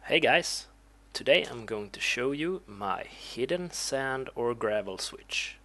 Hey guys, today I'm going to show you my hidden sand or gravel switch.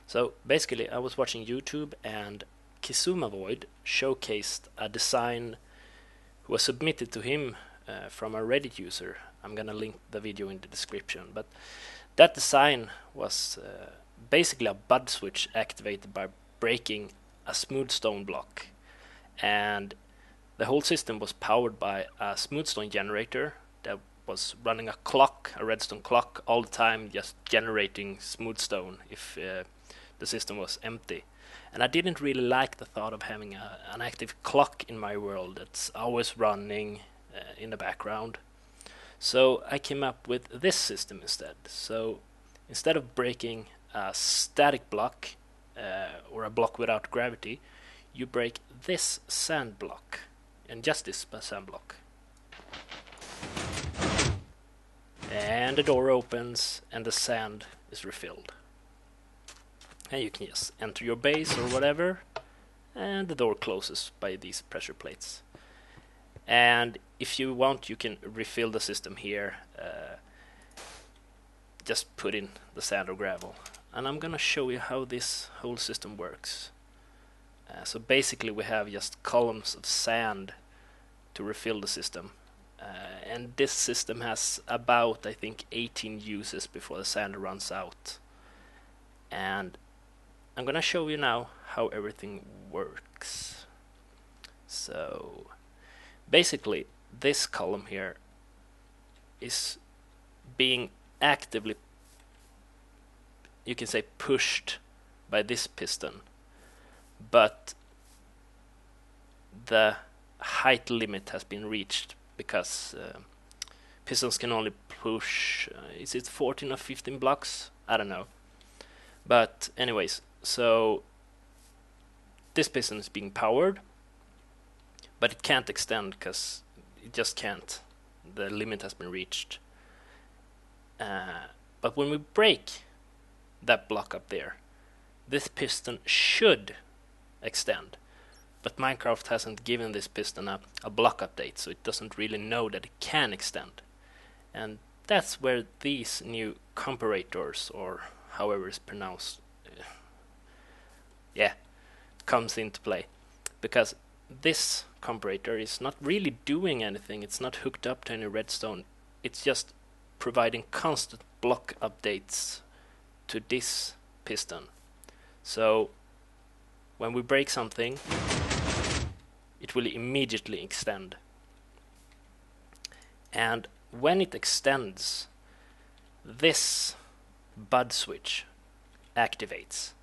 So basically I was watching YouTube and Kizuma Void showcased a design was submitted to him from a Reddit user. I'm gonna link the video in the description, but that design was basically a bud switch activated by breaking a smooth stone block, and the whole system was powered by a smooth stone generator that was running a clock, a redstone clock, all the time, just generating smooth stone if the system was empty. And I didn't really like the thought of having an active clock in my world that's always running in the background. So I came up with this system instead. So instead of breaking a static block or a block without gravity, you break this sand block, and just this sand block. And the door opens and the sand is refilled. And you can just enter your base or whatever, and the door closes by these pressure plates. And if you want, you can refill the system here. Just put in the sand or gravel. And I'm gonna show you how this whole system works. So basically we have just columns of sand to refill the system. And this system has about, I think, 18 uses before the sand runs out. And I'm gonna show you now how everything works. So basically this column here is being actively, you can say, pushed by this piston, but the height limit has been reached because pistons can only push, is it 14 or 15 blocks? I don't know. But anyways, so this piston is being powered, but it can't extend because it just can't. The limit has been reached. But when we break that block up there, this piston should extend. But Minecraft hasn't given this piston a block update, so it doesn't really know that it can extend. And that's where these new comparators, or however it's pronounced, comes into play. Because this comparator is not really doing anything, it's not hooked up to any redstone, it's just providing constant block updates to this piston. So when we break something, it will immediately extend. And when it extends, this bud switch activates.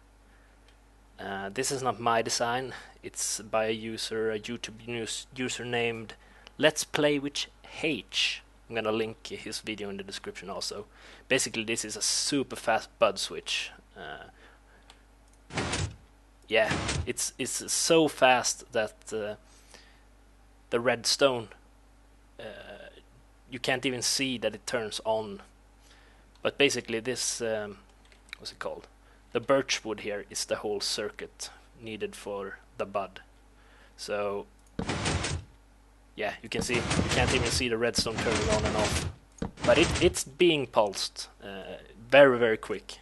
This is not my design, it's by a YouTube user named Let's Play with H. I'm gonna link his video in the description also. Basically this is a super fast bud switch. It's so fast that the redstone, you can't even see that it turns on. But basically this, what's it called? The birchwood here is the whole circuit needed for the bud. So yeah, you can see, you can't even see the redstone turning on and off. But it's being pulsed very, very quick.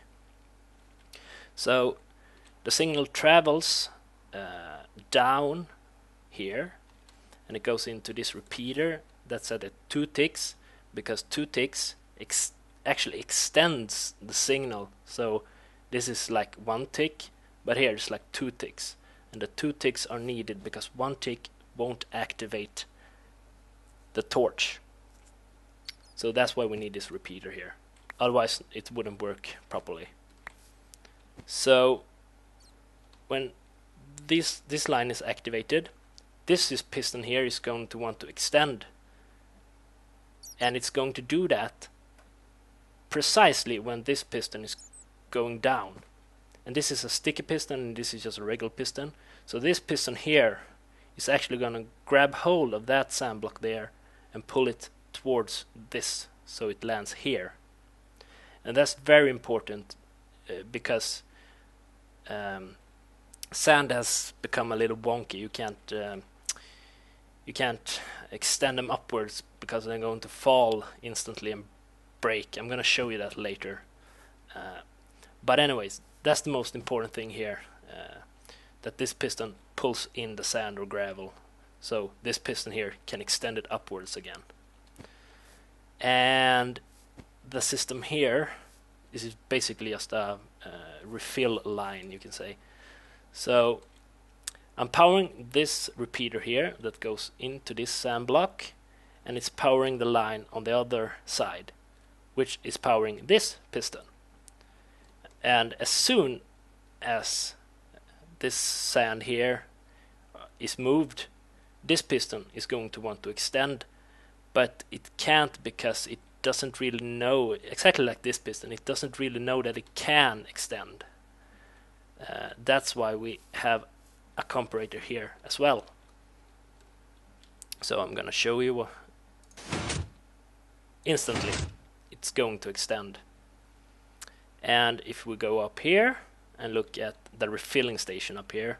So the signal travels down here, and it goes into this repeater that's at 2 ticks, because 2 ticks actually extends the signal. So this is like 1 tick, but here it's like 2 ticks, and the 2 ticks are needed because 1 tick won't activate the torch. So that's why we need this repeater here, otherwise it wouldn't work properly. So when this line is activated, this piston here is going to want to extend, and it's going to do that precisely when this piston is going down. And this is a sticky piston and this is just a regular piston. So this piston here is actually going to grab hold of that sand block there and pull it towards this, so it lands here. And that's very important because sand has become a little wonky. You can't extend them upwards because they're going to fall instantly and break. I'm gonna show you that later. But anyways, that's the most important thing here, that this piston pulls in the sand or gravel. So this piston here can extend it upwards again. And the system here is basically just a refill line, you can say. So I'm powering this repeater here that goes into this sand block, and it's powering the line on the other side, which is powering this piston. And as soon as this sand here is moved, this piston is going to want to extend, but it can't because it doesn't really know, exactly like this piston, it doesn't really know that it can extend. That's why we have a comparator here as well. So I'm gonna show you instantly it's going to extend. And if we go up here and look at the refilling station up here,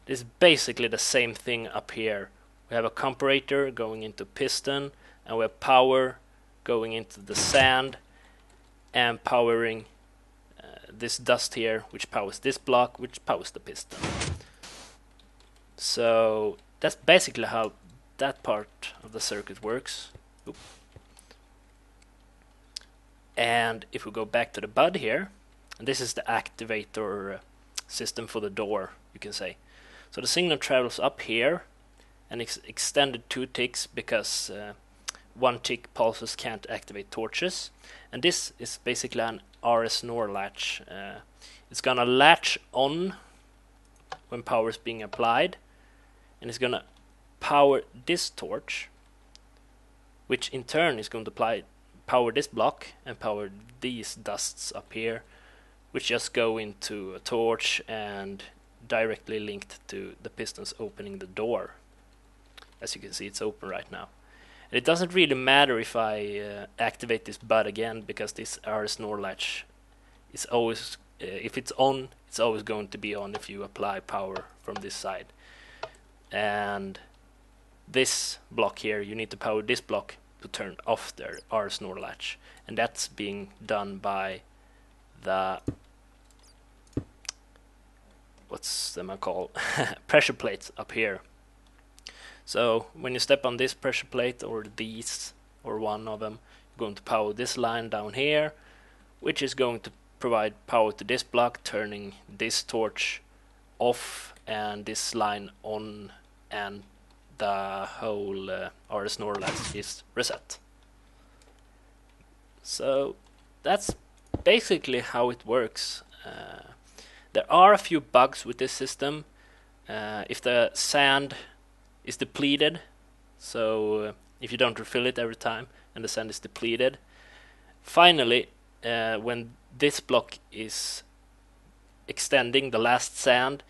this is basically the same thing up here. We have a comparator going into piston, and we have power going into the sand and powering this dust here, which powers this block, which powers the piston. So that's basically how that part of the circuit works. Oop. And if we go back to the bud here, and this is the activator system for the door, you can say. So the signal travels up here and it's extended 2 ticks because 1 tick pulses can't activate torches. And this is basically an RS NOR latch. It's gonna latch on when power is being applied, and it's gonna power this torch, which in turn is going to power this block and power these dusts up here, which just go into a torch and directly linked to the pistons opening the door. As you can see, it's open right now. And it doesn't really matter if I activate this bud again, because this RS NOR latch is always, if it's on, it's always going to be on if you apply power from this side. And this block here, you need to power this block to turn off the RS NOR latch, and that's being done by the what's them called pressure plates up here. So when you step on this pressure plate or these or one of them, you're going to power this line down here, which is going to provide power to this block, turning this torch off and this line on, and the whole RS NOR latch is reset. So that's basically how it works. There are a few bugs with this system. If the sand is depleted, so if you don't refill it every time and the sand is depleted, finally when this block is extending the last sand,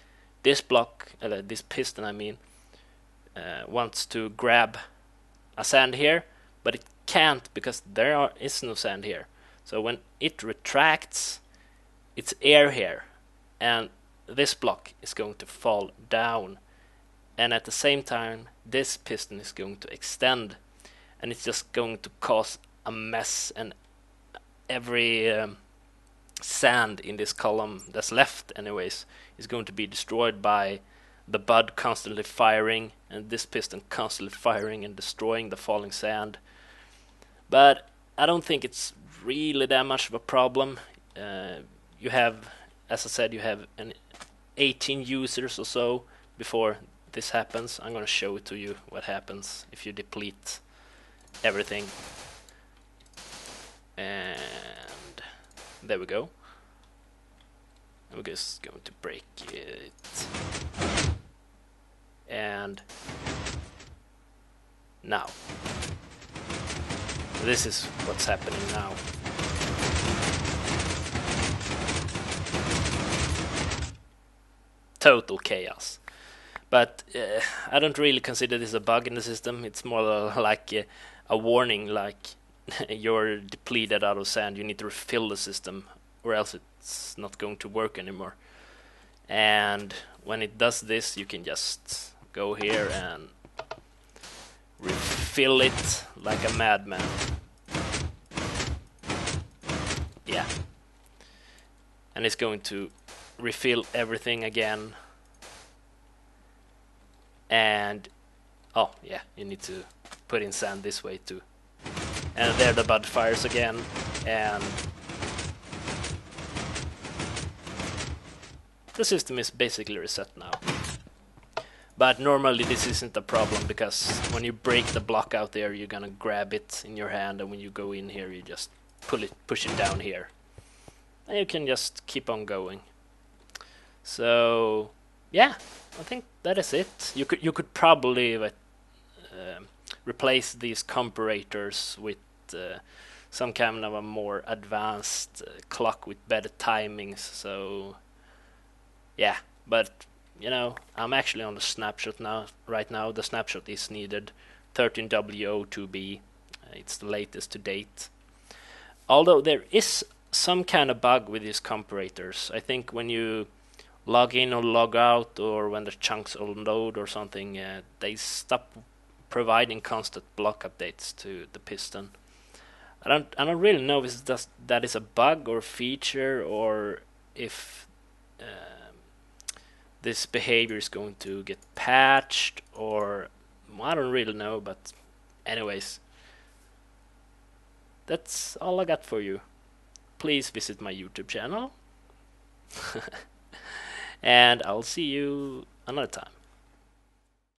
this block, this piston I mean, wants to grab a sand here, but it can't because there is no sand here. So when it retracts, it's air here, and this block is going to fall down, and at the same time this piston is going to extend, and it's just going to cause a mess, and every sand in this column that's left anyways is going to be destroyed by the bud constantly firing and this piston constantly firing and destroying the falling sand. But I don't think it's really that much of a problem. You have, as I said, you have 18 users or so before this happens. I'm gonna show it to you what happens if you deplete everything. And there we go. We're just going to break it. And now this is what's happening now. Total chaos. But I don't really consider this a bug in the system. It's more like a warning, like you're depleted out of sand, you need to refill the system or else it's not going to work anymore. And when it does this, you can just go here and refill it like a madman. Yeah. And it's going to refill everything again. And oh yeah, you need to put in sand this way too. And there the bud fires again, and the system is basically reset now. But normally this isn't a problem, because when you break the block out there, you're gonna grab it in your hand, and when you go in here, you just push it down here, and you can just keep on going. So yeah, I think that is it. You could probably replace these comparators with some kind of a more advanced clock with better timings. So yeah, but you know, I'm actually on the snapshot now. Right now, the snapshot is needed 13W02B. It's the latest to date. Although there is some kind of bug with these comparators. I think when you log in or log out, or when the chunks unload or something, they stop providing constant block updates to the piston. I don't really know if that is a bug or feature, or if this behavior is going to get patched, or I don't really know. But anyways, that's all I got for you. Please visit my YouTube channel. And I'll see you another time.